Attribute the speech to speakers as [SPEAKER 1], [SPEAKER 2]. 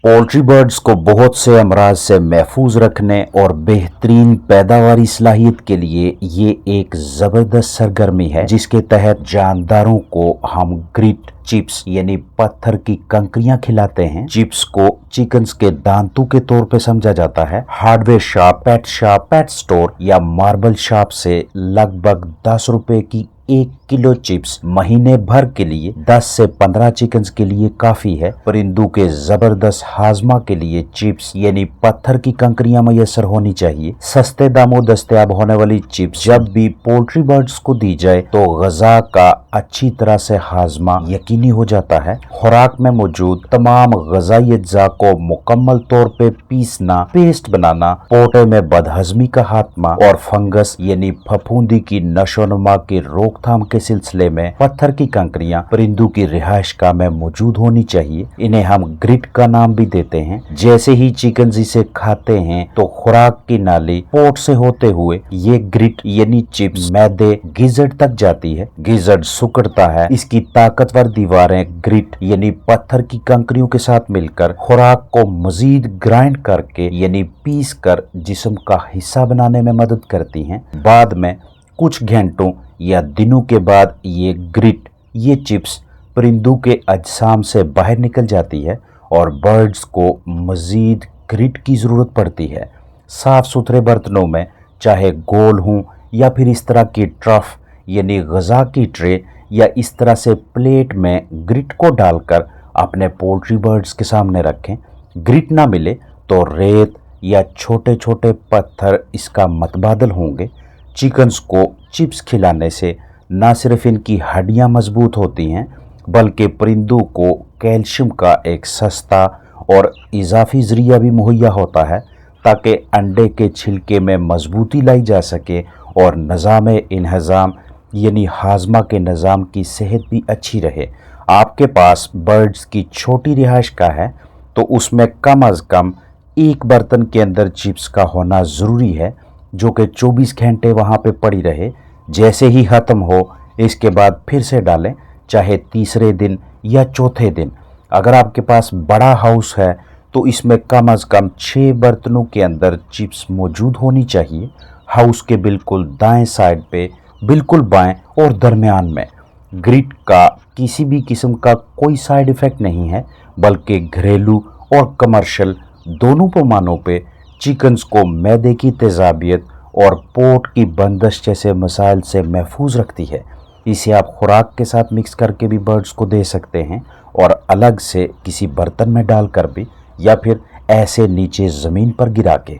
[SPEAKER 1] Poultry birds को बहुत से अमराज से महफूज रखने और बेहतरीन पैदावारी सलाहियत के लिए ये एक ज़बरदस्त सरगर्मी है, जिसके तहत जानदारों को हम ग्रिट चिप्स यानी पत्थर की कंकरियां खिलाते हैं। चिप्स को चिकन्स के दांतों के तौर पे समझा जाता है। हार्डवेयर शॉप, पेट स्टोर या मार्बल शॉप से लगभग 10 रुपए की 1 किलो चिप्स महीने भर के लिए 10 से 15 चिकन्स के लिए काफी है। परिंदों के जबरदस्त हाजमा के लिए चिप्स यानी पत्थर की कंकरियां मैसर होनी चाहिए। सस्ते दामों दस्तयाब होने वाली चिप्स जब भी पोल्ट्री बर्ड्स को दी जाए तो गजा का अच्छी तरह से हाजमा यकीनी हो जाता है। खुराक में मौजूद तमाम गजाई अज्जा को मुकम्मल तौर पे पीसना, पेस्ट बनाना, पोटे में बदहजमी का खात्मा और फंगस यानी फफूंदी की नशोनुमा की रोकथाम के सिलसिले में पत्थर की कंकरियां परिंदों की रिहाइशगाह में मौजूद होनी चाहिए। इन्हें हम ग्रिट का नाम भी देते हैं। जैसे ही चिकन इसे खाते हैं तो खुराक की नाली पोट से होते हुए ये ग्रिट यानी चिप्स मैदे गिजर्ड तक जाती है। गिजर्ड सुकड़ता है। इसकी ताकतवर दीवारें ग्रिट यानी पत्थर की कंकरियों के साथ मिलकर खुराक को मजीद ग्राइंड करके यानी पीस कर जिस्म का हिस्सा बनाने में मदद करती हैं। बाद में कुछ घंटों या दिनों के बाद ये चिप्स परिंदों के अजसाम से बाहर निकल जाती है और बर्ड्स को मजीद ग्रिट की ज़रूरत पड़ती है। साफ़ सुथरे बर्तनों में, चाहे गोल हों या फिर इस तरह की ट्रफ यानी गज़ा की ट्रे या इस तरह से प्लेट में ग्रिट को डालकर अपने पोल्ट्री बर्ड्स के सामने रखें। ग्रिट ना मिले तो रेत या छोटे छोटे पत्थर इसका मतबादल होंगे। चिकन्स को चिप्स खिलाने से न सिर्फ इनकी हड्डियां मजबूत होती हैं बल्कि परिंदों को कैल्शियम का एक सस्ता और इजाफी ज़रिया भी मुहैया होता है ताकि अंडे के छिलके में मजबूती लाई जा सके और निज़ाम इंहज़ाम यानी हाजमा के निज़ाम की सेहत भी अच्छी रहे। आपके पास बर्ड्स की छोटी रिहाइशगाह है तो उसमें कम अज़ कम एक बर्तन के अंदर चिप्स का होना ज़रूरी है जो कि 24 घंटे वहाँ पे पड़ी रहे। जैसे ही ख़त्म हो इसके बाद फिर से डालें, चाहे तीसरे दिन या चौथे दिन। अगर आपके पास बड़ा हाउस है तो इसमें कम अज़ कम 6 बर्तनों के अंदर चिप्स मौजूद होनी चाहिए। हाउस के बिल्कुल दाएं साइड पे, बिल्कुल बाएं और दरमियान में। ग्रिट का किसी भी किस्म का कोई साइड इफ़ेक्ट नहीं है बल्कि घरेलू और कमर्शियल दोनों पैमानों पे चिकन्स को मैदे की तेज़ाबियत और पोट की बंदिश जैसे मसाइल से महफूज रखती है। इसे आप खुराक के साथ मिक्स करके भी बर्ड्स को दे सकते हैं और अलग से किसी बर्तन में डालकर भी, या फिर ऐसे नीचे ज़मीन पर गिरा के।